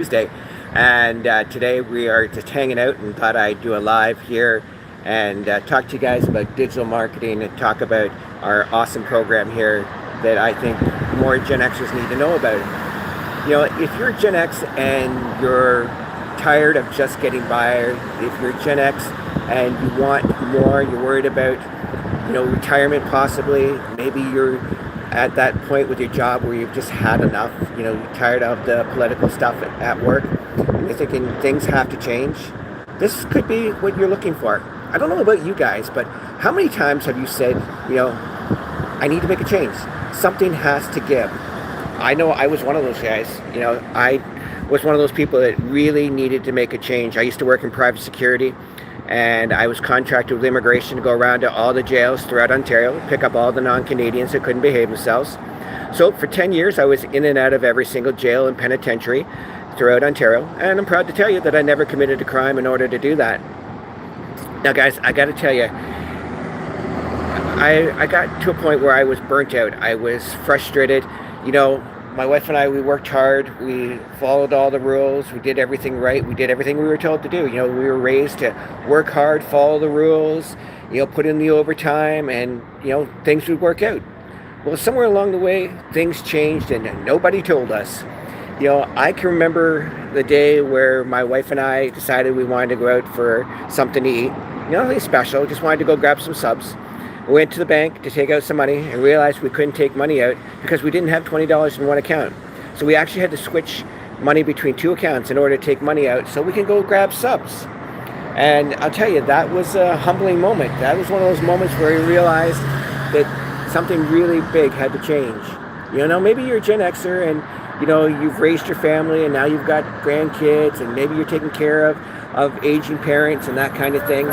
Tuesday, and today we are just hanging out and thought I'd do a live here and talk to you guys about digital marketing and talk about our awesome program here that I think more Gen Xers need to know about. If you're Gen X and you're tired of just getting by, if you're Gen X and you want more, you're worried about, retirement possibly, maybe you're at that point with your job where you've just had enough, you're tired of the political stuff at work, and you're thinking things have to change, this could be what you're looking for. I don't know about you guys, but how many times have you said, I need to make a change? Something has to give. I know I was one of those guys. I was one of those people that really needed to make a change. I used to work in private security, and I was contracted with immigration to go around to all the jails throughout Ontario, pick up all the non-Canadians that couldn't behave themselves. So for 10 years, I was in and out of every single jail and penitentiary throughout Ontario, and I'm proud to tell you that I never committed a crime in order to do that. Now, guys, I got to tell you, I got to a point where I was burnt out. I was frustrated. My wife and I, we worked hard. We followed all the rules. We did everything right. We did everything we were told to do. We were raised to work hard, follow the rules, put in the overtime, and, things would work out. Well, somewhere along the way, things changed and nobody told us. I can remember the day where my wife and I decided we wanted to go out for something to eat. Nothing special, just wanted to go grab some subs. We went to the bank to take out some money and realized we couldn't take money out because we didn't have $20 in one account. So we actually had to switch money between two accounts in order to take money out so we can go grab subs. And I'll tell you, that was a humbling moment. That was one of those moments where you realized that something really big had to change. Maybe you're a Gen Xer and you've raised your family and now you've got grandkids and maybe you're taking care of aging parents and that kind of thing.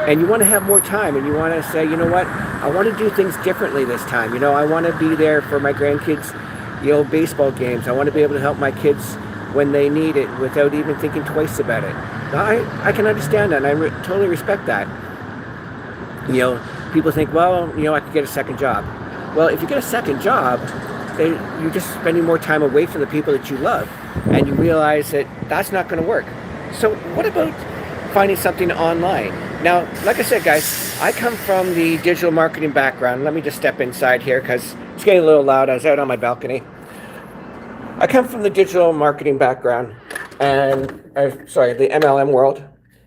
And you want to have more time and you want to say, I want to do things differently this time. I want to be there for my grandkids, baseball games. I want to be able to help my kids when they need it without even thinking twice about it. I can understand that, and I totally respect that. People think, well, I could get a second job. Well, if you get a second job, you're just spending more time away from the people that you love, and you realize that that's not going to work. So what about finding something online? Now, like I said, guys, I come from the digital marketing background. Let me just step inside here because it's getting a little loud. I was out on my balcony. I come from the digital marketing background and, the MLM world.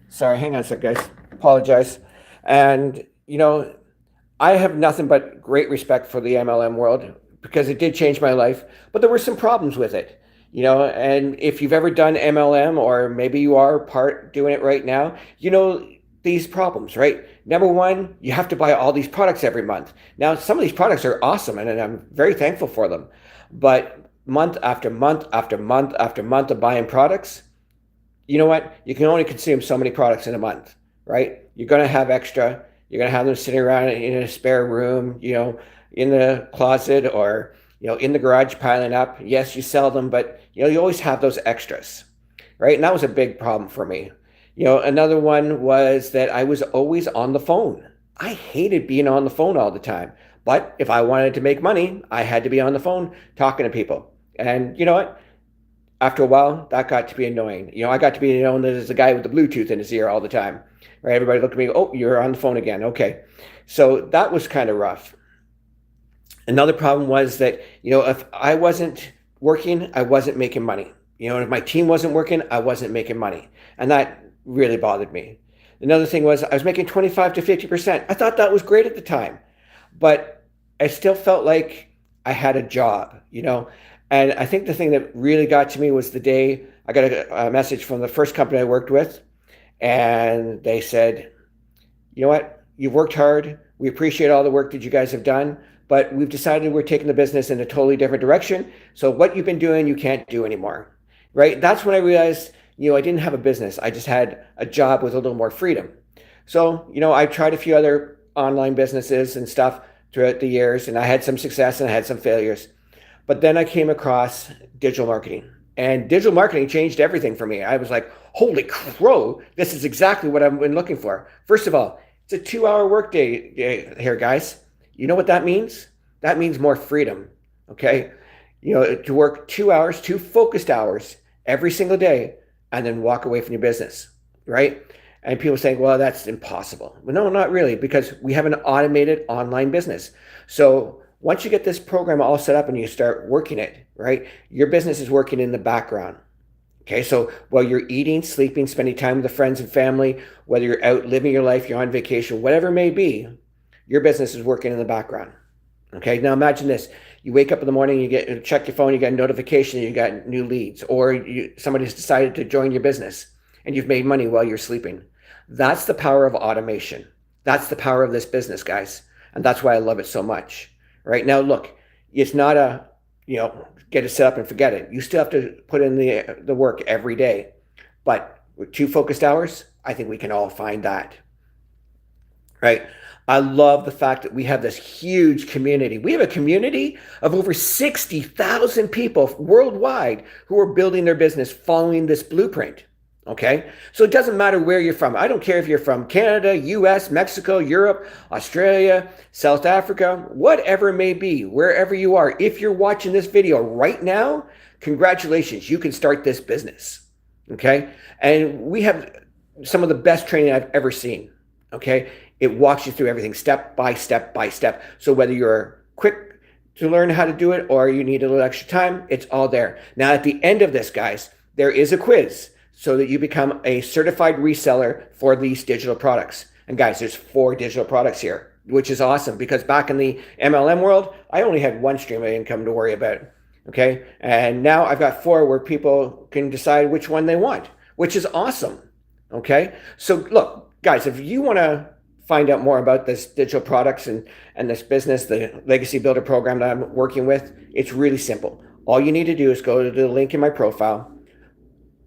Sorry, hang on a sec, guys. Apologize. And, I have nothing but great respect for the MLM world because it did change my life, but there were some problems with it. And if you've ever done MLM or maybe you are doing it right now, these problems, right? Number one, you have to buy all these products every month. Now, some of these products are awesome and I'm very thankful for them, but month after month after month after month of buying products, you know what? You can only consume so many products in a month, right? You're going to have extra. You're going to have them sitting around in a spare room, in the closet or, in the garage piling up. Yes, you sell them, but, you always have those extras, right? And that was a big problem for me. Another one was that I was always on the phone. I hated being on the phone all the time. But if I wanted to make money, I had to be on the phone talking to people. And you know what? After a while, that got to be annoying. I got to be known as the guy with the Bluetooth in his ear all the time. Right? Everybody looked at me, oh, you're on the phone again. Okay. So that was kind of rough. Another problem was that, if I wasn't working, I wasn't making money. If my team wasn't working, I wasn't making money. And that really bothered me. Another thing was I was making 25 to 50%. I thought that was great at the time, but I still felt like I had a job, And I think the thing that really got to me was the day I got a message from the first company I worked with, and they said, you know what, you've worked hard. We appreciate all the work that you guys have done, but we've decided we're taking the business in a totally different direction. So what you've been doing, you can't do anymore, right? That's when I realized, I didn't have a business. I just had a job with a little more freedom. So, I tried a few other online businesses and stuff throughout the years, and I had some success and I had some failures. But then I came across digital marketing, and digital marketing changed everything for me. I was like, holy crow, this is exactly what I've been looking for. First of all, it's a 2-hour workday here, guys. You know what that means? That means more freedom, okay? To work 2 hours, 2 focused hours every single day and then walk away from your business, right? And people saying, well, that's impossible. Well, no, not really, because we have an automated online business. So once you get this program all set up and you start working it, right, your business is working in the background. Okay, so while you're eating, sleeping, spending time with the friends and family, whether you're out living your life, you're on vacation, whatever it may be, your business is working in the background. Okay, now imagine this. You wake up in the morning, you check your phone, you get a notification, you got new leads, or somebody's decided to join your business and you've made money while you're sleeping. That's the power of automation. That's the power of this business, guys. And that's why I love it so much. Right now, look, it's not a, get it set up and forget it. You still have to put in the work every day. But with 2 focused hours, I think we can all find that. Right? I love the fact that we have this huge community. We have a community of over 60,000 people worldwide who are building their business following this blueprint. Okay? So it doesn't matter where you're from. I don't care if you're from Canada, US, Mexico, Europe, Australia, South Africa, whatever it may be, wherever you are. If you're watching this video right now, congratulations, you can start this business. Okay? And we have some of the best training I've ever seen. Okay? It walks you through everything step by step by step. So whether you're quick to learn how to do it or you need a little extra time, it's all there. Now, at the end of this, guys, there is a quiz so that you become a certified reseller for these digital products. And guys, there's 4 digital products here, which is awesome because back in the MLM world, I only had 1 stream of income to worry about. Okay. And now I've got 4 where people can decide which one they want, which is awesome. Okay. So look, guys, if you want to find out more about this digital products and this business, the Legacy Builder program that I'm working with, it's really simple. All you need to do is go to the link in my profile,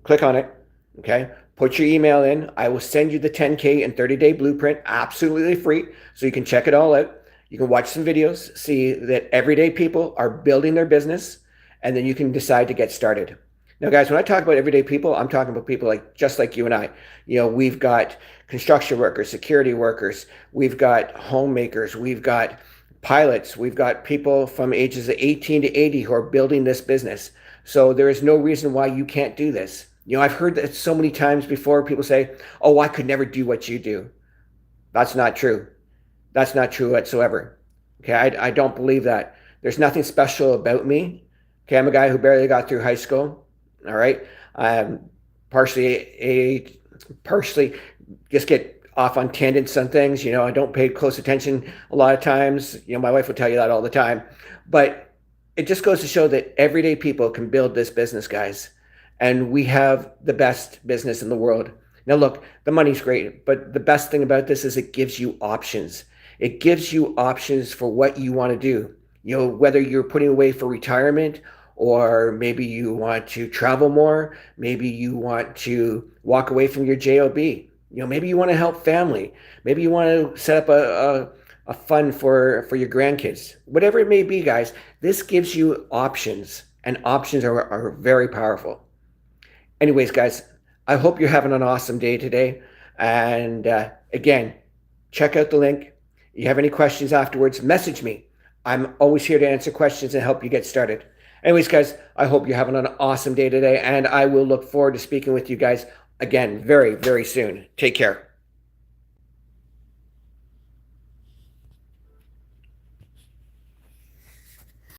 click on it, okay? Put your email in. I will send you the 10K and 30-day blueprint absolutely free so you can check it all out. You can watch some videos, see that everyday people are building their business, and then you can decide to get started. Now, guys, when I talk about everyday people, I'm talking about people just like you and I. We've got construction workers, security workers, we've got homemakers, we've got pilots, we've got people from ages of 18 to 80 who are building this business. So there is no reason why you can't do this. I've heard that so many times before. People say, oh, I could never do what you do. That's not true. That's not true whatsoever. Okay, I don't believe that. There's nothing special about me. Okay, I'm a guy who barely got through high school. All right. Partially just get off on tangents on things. I don't pay close attention a lot of times. My wife will tell you that all the time. But it just goes to show that everyday people can build this business, guys. And we have the best business in the world. Now, look, the money's great, but the best thing about this is it gives you options. It gives you options for what you want to do. Whether you're putting away for retirement, or maybe you want to travel more, maybe you want to walk away from your job. Maybe you want to help family. Maybe you want to set up a fund for your grandkids. Whatever it may be, guys, this gives you options, and options are very powerful. Anyways, guys, I hope you're having an awesome day today. And again, check out the link. If you have any questions afterwards, message me. I'm always here to answer questions and help you get started. Anyways, guys, I hope you're having an awesome day today, and I will look forward to speaking with you guys again very, very soon. Take care.